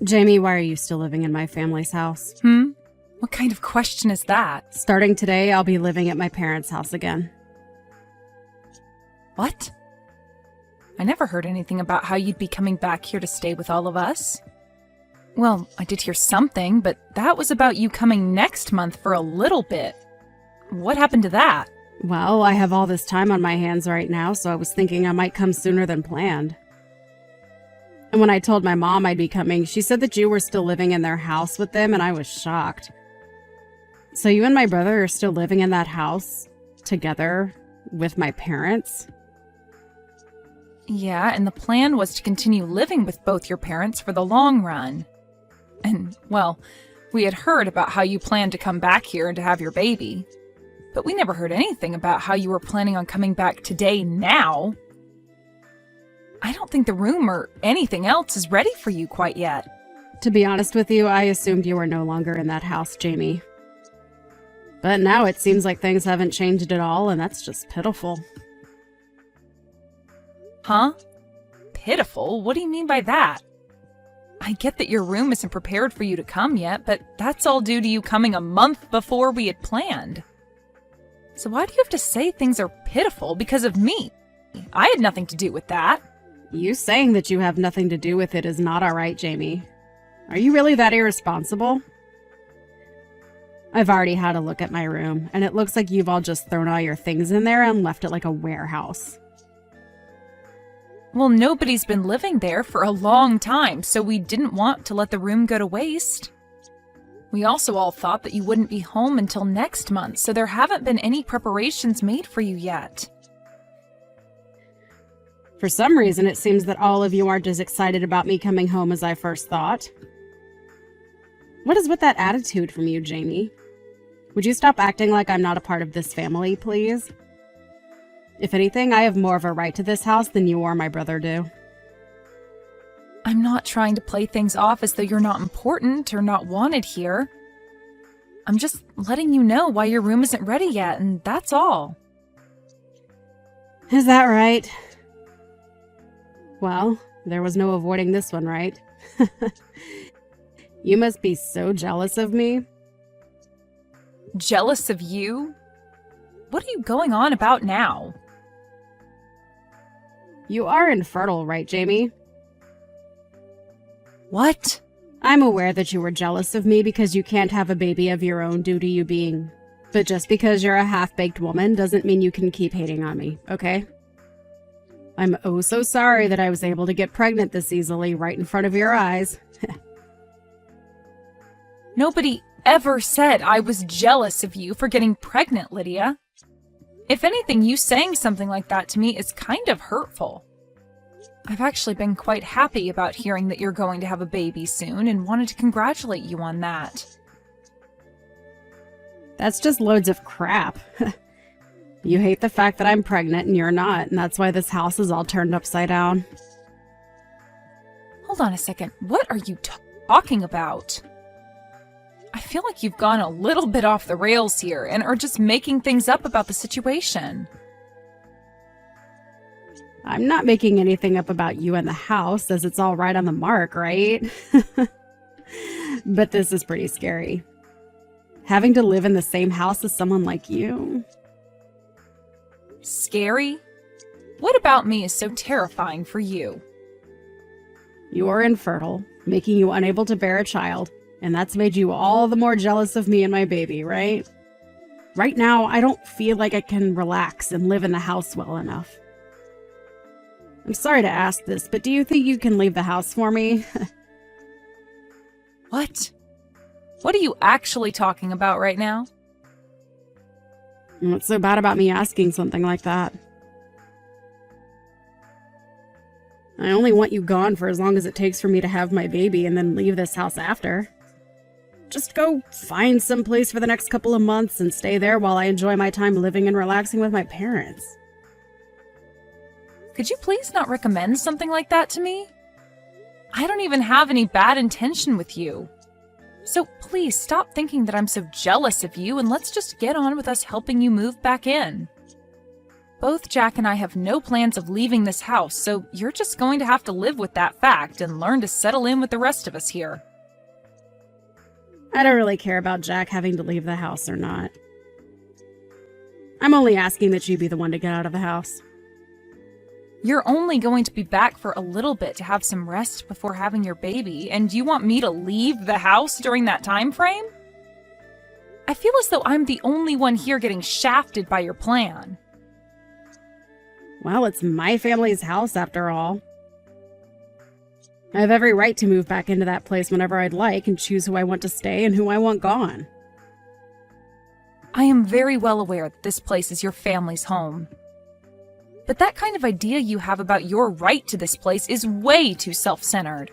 Jamie, why are you still living in my family's house? What kind of question is that? Starting today, I'll be living at my parents' house again. What? I never heard anything about how you'd be coming back here to stay with all of us. Well, I did hear something, but that was about you coming next month for a little bit. What happened to that? Well, I have all this time on my hands right now, so I was thinking I might come sooner than planned. And when I told my mom I'd be coming, she said that you were still living in their house with them, and I was shocked. So you and my brother are still living in that house together with my parents? Yeah, and the plan was to continue living with both your parents for the long run. And, well, we had heard about how you planned to come back here and to have your baby. But we never heard anything about how you were planning on coming back today now. I don't think the room or anything else is ready for you quite yet. To be honest with you, I assumed you were no longer in that house, Jamie. But now it seems like things haven't changed at all, and that's just pitiful. Huh? Pitiful? What do you mean by that? I get that your room isn't prepared for you to come yet, but that's all due to you coming a month before we had planned. So why do you have to say things are pitiful because of me? I had nothing to do with that. You saying that you have nothing to do with it is not all right, Jamie. Are you really that irresponsible? I've already had a look at my room, and it looks like you've all just thrown all your things in there and left it like a warehouse. Well, nobody's been living there for a long time, so we didn't want to let the room go to waste. We also all thought that you wouldn't be home until next month, so there haven't been any preparations made for you yet. For some reason, it seems that all of you aren't as excited about me coming home as I first thought. What is with that attitude from you, Jamie? Would you stop acting like I'm not a part of this family, please? If anything, I have more of a right to this house than you or my brother do. I'm not trying to play things off as though you're not important or not wanted here. I'm just letting you know why your room isn't ready yet, and that's all. Is that right? Well, there was no avoiding this one, right? You must be so jealous of me. Jealous of you? What are you going on about now? You are infertile, right, Jamie? What? I'm aware that you were jealous of me because you can't have a baby of your own due to you being... But just because you're a half-baked woman doesn't mean you can keep hating on me, okay? I'm oh so sorry that I was able to get pregnant this easily right in front of your eyes. Nobody ever said I was jealous of you for getting pregnant, Lydia. If anything, you saying something like that to me is kind of hurtful. I've actually been quite happy about hearing that you're going to have a baby soon and wanted to congratulate you on that. That's just loads of crap. You hate the fact that I'm pregnant and you're not, and that's why this house is all turned upside down. Hold on a second. What are you talking about? I feel like you've gone a little bit off the rails here and are just making things up about the situation. I'm not making anything up about you and the house, as it's all right on the mark, right? But this is pretty scary. Having to live in the same house as someone like you. Scary? What about me is so terrifying for you? You are infertile, making you unable to bear a child, and that's made you all the more jealous of me and my baby, right? Right now, I don't feel like I can relax and live in the house well enough. I'm sorry to ask this, but do you think you can leave the house for me? What? What are you actually talking about right now? What's so bad about me asking something like that? I only want you gone for as long as it takes for me to have my baby and then leave this house after. Just go find some place for the next couple of months and stay there while I enjoy my time living and relaxing with my parents. Could you please not recommend something like that to me? I don't even have any bad intention with you. So please stop thinking that I'm so jealous of you and let's just get on with us helping you move back in. Both Jack and I have no plans of leaving this house, so you're just going to have to live with that fact and learn to settle in with the rest of us here. I don't really care about Jack having to leave the house or not. I'm only asking that you be the one to get out of the house. You're only going to be back for a little bit to have some rest before having your baby, and you want me to leave the house during that time frame? I feel as though I'm the only one here getting shafted by your plan. Well, it's my family's house after all. I have every right to move back into that place whenever I'd like and choose who I want to stay and who I want gone. I am very well aware that this place is your family's home. But that kind of idea you have about your right to this place is way too self-centered.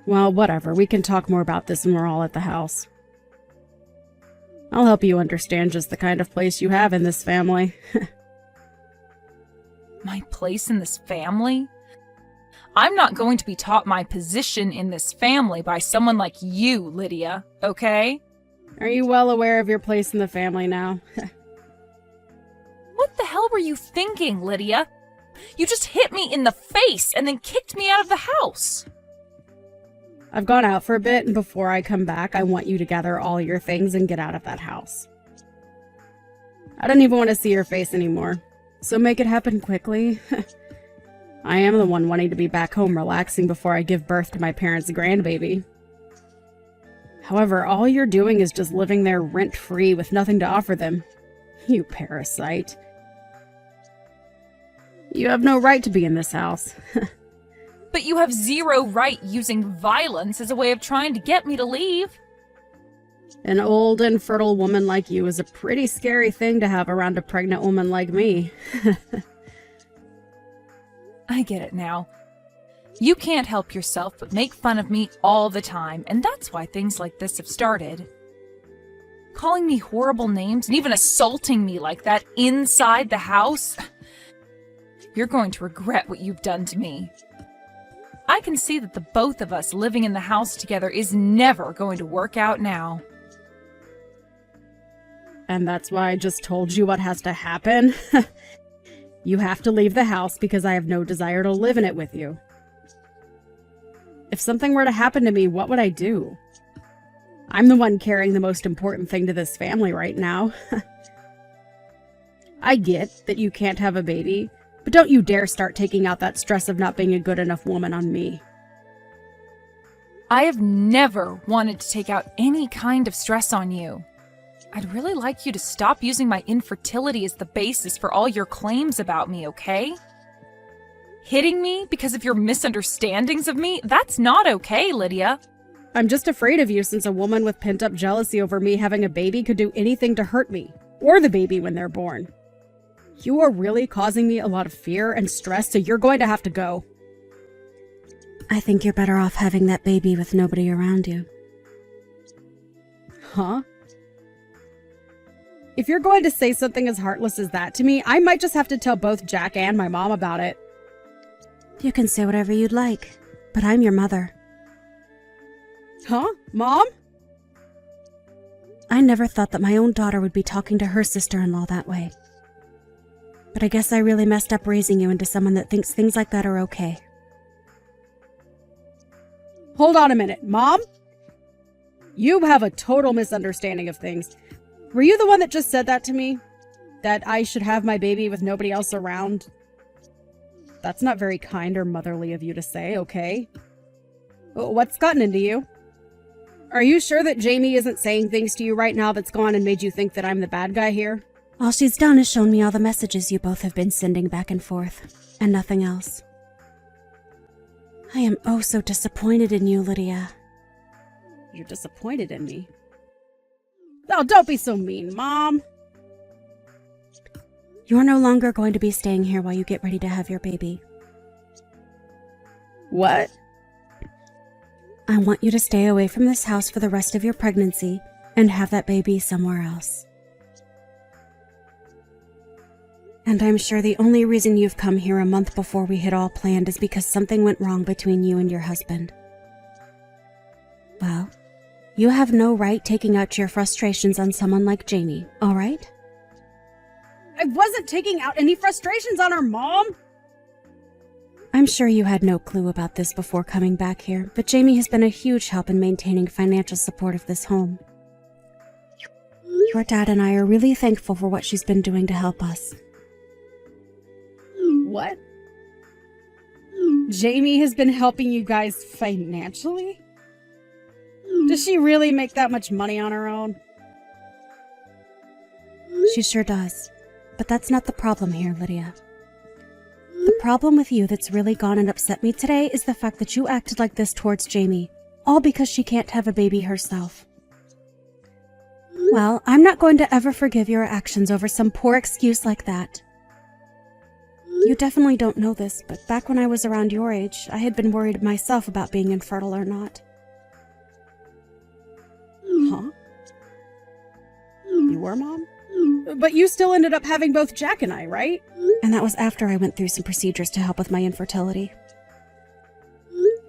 Well, whatever. We can talk more about this when we're all at the house. I'll help you understand just the kind of place you have in this family. My place in this family? I'm not going to be taught my position in this family by someone like you, Lydia, okay? Are you well aware of your place in the family now? What the hell were you thinking, Lydia? You just hit me in the face and then kicked me out of the house. I've gone out for a bit, and before I come back, I want you to gather all your things and get out of that house. I don't even want to see your face anymore, so make it happen quickly. I am the one wanting to be back home relaxing before I give birth to my parents' grandbaby. However, all you're doing is just living there rent-free with nothing to offer them. You parasite. You have no right to be in this house. But you have zero right using violence as a way of trying to get me to leave. An old, infertile woman like you is a pretty scary thing to have around a pregnant woman like me. I get it now. You can't help yourself but make fun of me all the time, and that's why things like this have started. Calling me horrible names and even assaulting me like that inside the house. You're going to regret what you've done to me. I can see that the both of us living in the house together is never going to work out now. And that's why I just told you what has to happen? You have to leave the house because I have no desire to live in it with you. If something were to happen to me, what would I do? I'm the one carrying the most important thing to this family right now. I get that you can't have a baby, but don't you dare start taking out that stress of not being a good enough woman on me. I have never wanted to take out any kind of stress on you. I'd really like you to stop using my infertility as the basis for all your claims about me, okay? Hitting me because of your misunderstandings of me? That's not okay, Lydia. I'm just afraid of you since a woman with pent-up jealousy over me having a baby could do anything to hurt me, or the baby when they're born. You are really causing me a lot of fear and stress, so you're going to have to go. I think you're better off having that baby with nobody around you. Huh? If you're going to say something as heartless as that to me, I might just have to tell both Jack and my mom about it. You can say whatever you'd like, but I'm your mother. Huh? Mom? I never thought that my own daughter would be talking to her sister-in-law that way. But I guess I really messed up raising you into someone that thinks things like that are okay. Hold on a minute, Mom? You have a total misunderstanding of things. Were you the one that just said that to me? That I should have my baby with nobody else around? That's not very kind or motherly of you to say, okay? What's gotten into you? Are you sure that Jamie isn't saying things to you right now that's gone and made you think that I'm the bad guy here? All she's done is shown me all the messages you both have been sending back and forth, and nothing else. I am oh so disappointed in you, Lydia. You're disappointed in me? Oh, don't be so mean, Mom. You're no longer going to be staying here while you get ready to have your baby. What? I want you to stay away from this house for the rest of your pregnancy and have that baby somewhere else. And I'm sure the only reason you've come here a month before we had all planned is because something went wrong between you and your husband. Well, you have no right taking out your frustrations on someone like Jamie, all right? I wasn't taking out any frustrations on her, Mom! I'm sure you had no clue about this before coming back here, but Jamie has been a huge help in maintaining financial support of this home. Your dad and I are really thankful for what she's been doing to help us. What? Jamie has been helping you guys financially? Does she really make that much money on her own? She sure does. But that's not the problem here, Lydia. The problem with you that's really gone and upset me today is the fact that you acted like this towards Jamie, all because she can't have a baby herself. Well, I'm not going to ever forgive your actions over some poor excuse like that. You definitely don't know this, but back when I was around your age, I had been worried myself about being infertile or not. Huh? You were, Mom? But you still ended up having both Jack and I, right? And that was after I went through some procedures to help with my infertility.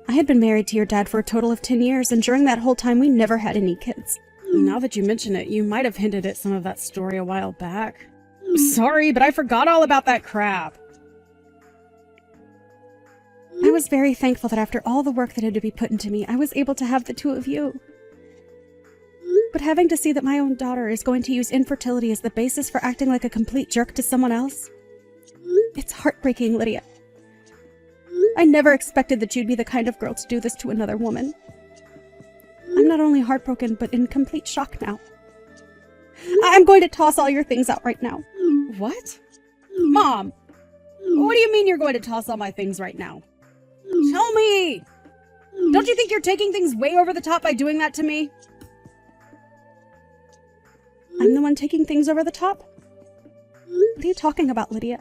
I had been married to your dad for a total of 10 years, and during that whole time we never had any kids. Now that you mention it, you might have hinted at some of that story a while back. Sorry, but I forgot all about that crap. I was very thankful that after all the work that had to be put into me, I was able to have the two of you. But having to see that my own daughter is going to use infertility as the basis for acting like a complete jerk to someone else, it's heartbreaking, Lydia. I never expected that you'd be the kind of girl to do this to another woman. I'm not only heartbroken, but in complete shock now. I'm going to toss all your things out right now. What? Mom! What do you mean you're going to toss all my things right now? Tell me! Don't you think you're taking things way over the top by doing that to me? I'm the one taking things over the top? What are you talking about, Lydia?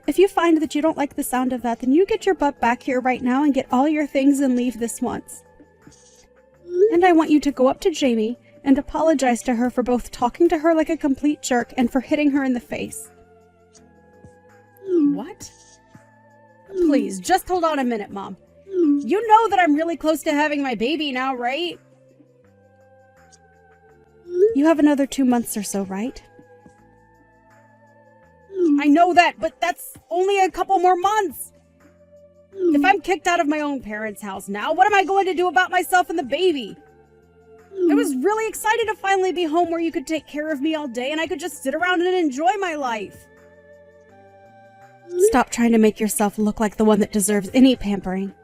If you find that you don't like the sound of that, then you get your butt back here right now and get all your things and leave this once. And I want you to go up to Jamie and apologize to her for both talking to her like a complete jerk and for hitting her in the face. What? Please, just hold on a minute, Mom. You know that I'm really close to having my baby now, right? You have another 2 months or so, right? I know that, but that's only a couple more months. If I'm kicked out of my own parents' house now, what am I going to do about myself and the baby? I was really excited to finally be home where you could take care of me all day and I could just sit around and enjoy my life. Stop trying to make yourself look like the one that deserves any pampering.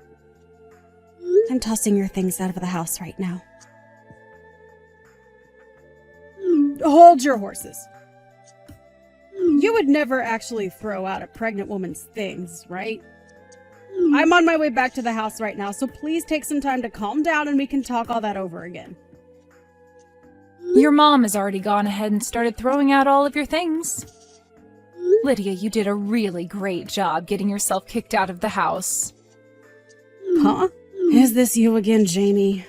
I'm tossing your things out of the house right now. Hold your horses. You would never actually throw out a pregnant woman's things, right? I'm on my way back to the house right now, so please take some time to calm down and we can talk all that over again. Your mom has already gone ahead and started throwing out all of your things. Lydia, you did a really great job getting yourself kicked out of the house. Huh? Is this you again, Jamie?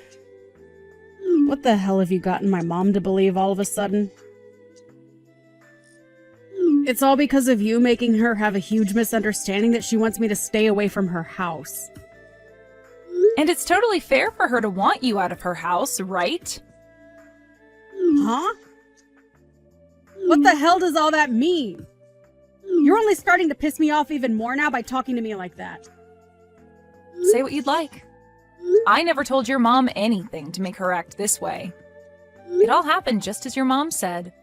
What the hell have you gotten my mom to believe all of a sudden? It's all because of you making her have a huge misunderstanding that she wants me to stay away from her house. And it's totally fair for her to want you out of her house, right? Huh? What the hell does all that mean? You're only starting to piss me off even more now by talking to me like that. Say what you'd like. I never told your mom anything to make her act this way. It all happened just as your mom said.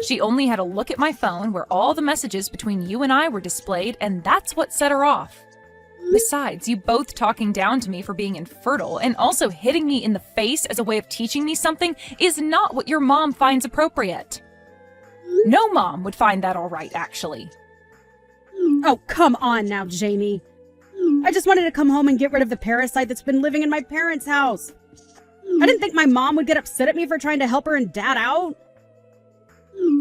She only had to look at my phone where all the messages between you and I were displayed, and that's what set her off. Besides, you both talking down to me for being infertile and also hitting me in the face as a way of teaching me something is not what your mom finds appropriate. No mom would find that all right, actually. Oh, come on now, Jamie. I just wanted to come home and get rid of the parasite that's been living in my parents' house. I didn't think my mom would get upset at me for trying to help her and Dad out.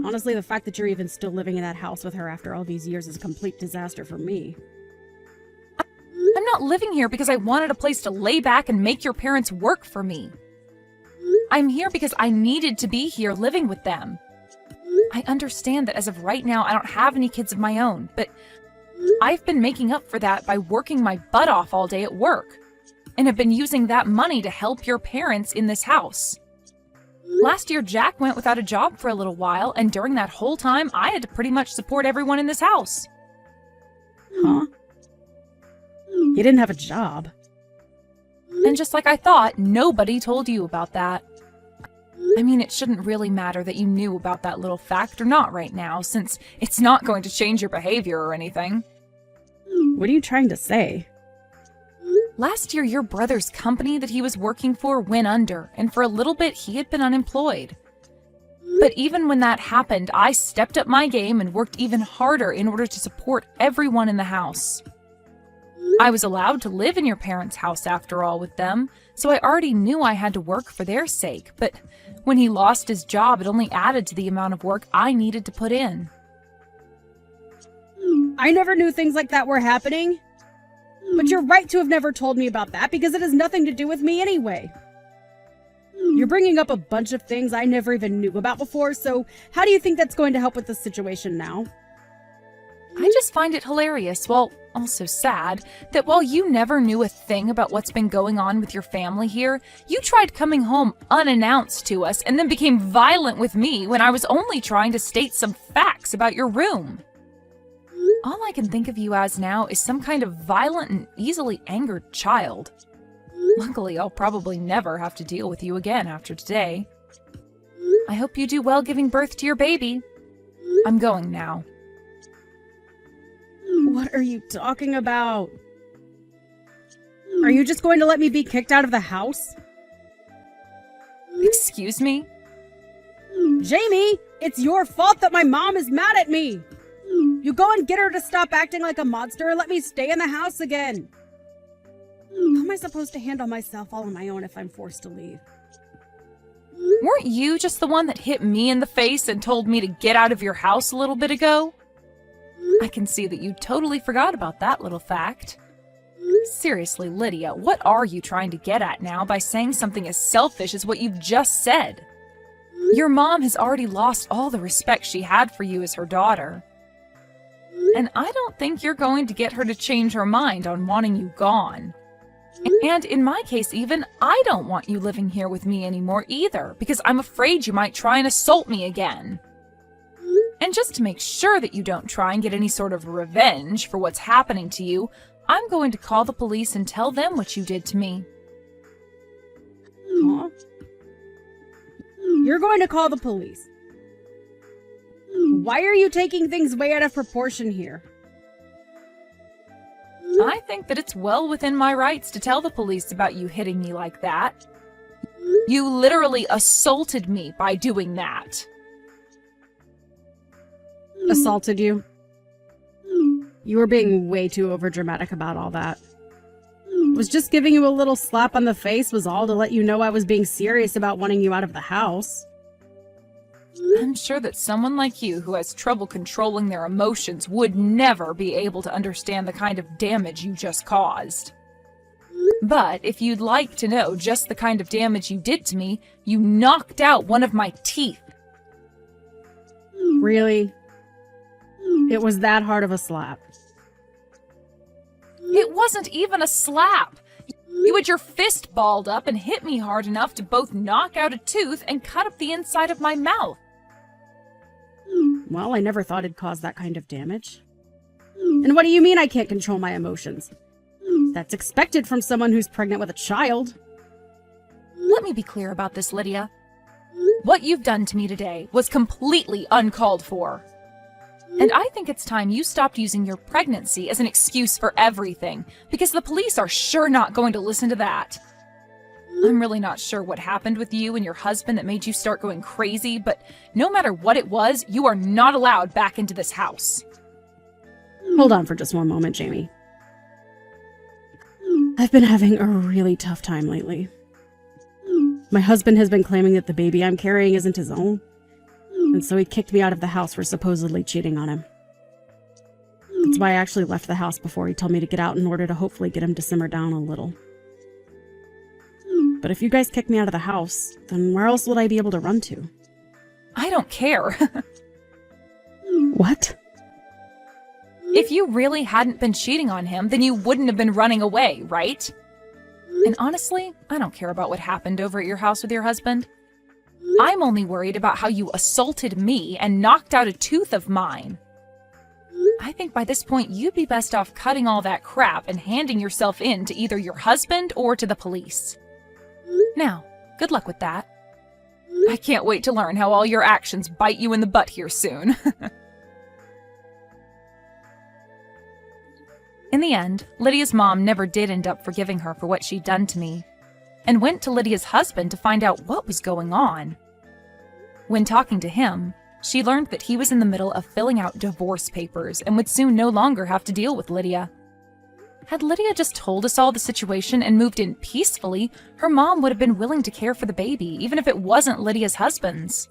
Honestly, the fact that you're even still living in that house with her after all these years is a complete disaster for me. I'm not living here because I wanted a place to lay back and make your parents work for me. I'm here because I needed to be here living with them. I understand that as of right now, I don't have any kids of my own, but I've been making up for that by working my butt off all day at work, and have been using that money to help your parents in this house. Last year, Jack went without a job for a little while, and during that whole time, I had to pretty much support everyone in this house. Huh? He didn't have a job. And just like I thought, nobody told you about that. I mean, it shouldn't really matter that you knew about that little fact or not right now, since it's not going to change your behavior or anything. What are you trying to say? Last year, your brother's company that he was working for went under, and for a little bit, he had been unemployed. But even when that happened, I stepped up my game and worked even harder in order to support everyone in the house. I was allowed to live in your parents' house after all with them, so I already knew I had to work for their sake, but when he lost his job, it only added to the amount of work I needed to put in. I never knew things like that were happening. But you're right to have never told me about that because it has nothing to do with me anyway. You're bringing up a bunch of things I never even knew about before, so how do you think that's going to help with the situation now? I just find it hilarious, well, also sad, that while you never knew a thing about what's been going on with your family here, you tried coming home unannounced to us and then became violent with me when I was only trying to state some facts about your room. All I can think of you as now is some kind of violent and easily angered child. Luckily, I'll probably never have to deal with you again after today. I hope you do well giving birth to your baby. I'm going now. What are you talking about? Are you just going to let me be kicked out of the house? Excuse me? Jamie, it's your fault that my mom is mad at me. You go and get her to stop acting like a monster and let me stay in the house again. How am I supposed to handle myself all on my own if I'm forced to leave? Weren't you just the one that hit me in the face and told me to get out of your house a little bit ago? I can see that you totally forgot about that little fact. Seriously, Lydia, what are you trying to get at now by saying something as selfish as what you've just said? Your mom has already lost all the respect she had for you as her daughter. And I don't think you're going to get her to change her mind on wanting you gone. And in my case even, I don't want you living here with me anymore either, because I'm afraid you might try and assault me again. And just to make sure that you don't try and get any sort of revenge for what's happening to you, I'm going to call the police and tell them what you did to me. Huh? You're going to call the police. Why are you taking things way out of proportion here? I think that it's well within my rights to tell the police about you hitting me like that. You literally assaulted me by doing that. Assaulted you? You were being way too overdramatic about all that. Was just giving you a little slap on the face was all to let you know I was being serious about wanting you out of the house. I'm sure that someone like you who has trouble controlling their emotions would never be able to understand the kind of damage you just caused. But if you'd like to know just the kind of damage you did to me, you knocked out one of my teeth. Really? It was that hard of a slap. It wasn't even a slap. You had your fist balled up and hit me hard enough to both knock out a tooth and cut up the inside of my mouth. Well, I never thought it'd cause that kind of damage. And what do you mean I can't control my emotions? That's expected from someone who's pregnant with a child. Let me be clear about this, Lydia. What you've done to me today was completely uncalled for. And I think it's time you stopped using your pregnancy as an excuse for everything, because the police are sure not going to listen to that. I'm really not sure what happened with you and your husband that made you start going crazy, but no matter what it was, you are not allowed back into this house. Hold on for just one moment, Jamie. I've been having a really tough time lately. My husband has been claiming that the baby I'm carrying isn't his own, and so he kicked me out of the house for supposedly cheating on him. That's why I actually left the house before he told me to get out in order to hopefully get him to simmer down a little. But if you guys kick me out of the house, then where else would I be able to run to? I don't care. What? If you really hadn't been cheating on him, then you wouldn't have been running away, right? And honestly, I don't care about what happened over at your house with your husband. I'm only worried about how you assaulted me and knocked out a tooth of mine. I think by this point you'd be best off cutting all that crap and handing yourself in to either your husband or to the police. Now, good luck with that. I can't wait to learn how all your actions bite you in the butt here soon. In the end, Lydia's mom never did end up forgiving her for what she'd done to me, and went to Lydia's husband to find out what was going on. When talking to him, she learned that he was in the middle of filling out divorce papers and would soon no longer have to deal with Lydia. Had Lydia just told us all the situation and moved in peacefully, her mom would have been willing to care for the baby, even if it wasn't Lydia's husband's.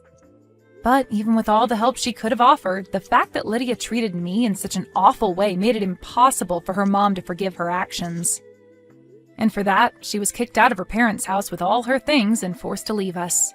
But even with all the help she could have offered, the fact that Lydia treated me in such an awful way made it impossible for her mom to forgive her actions. And for that, she was kicked out of her parents' house with all her things and forced to leave us.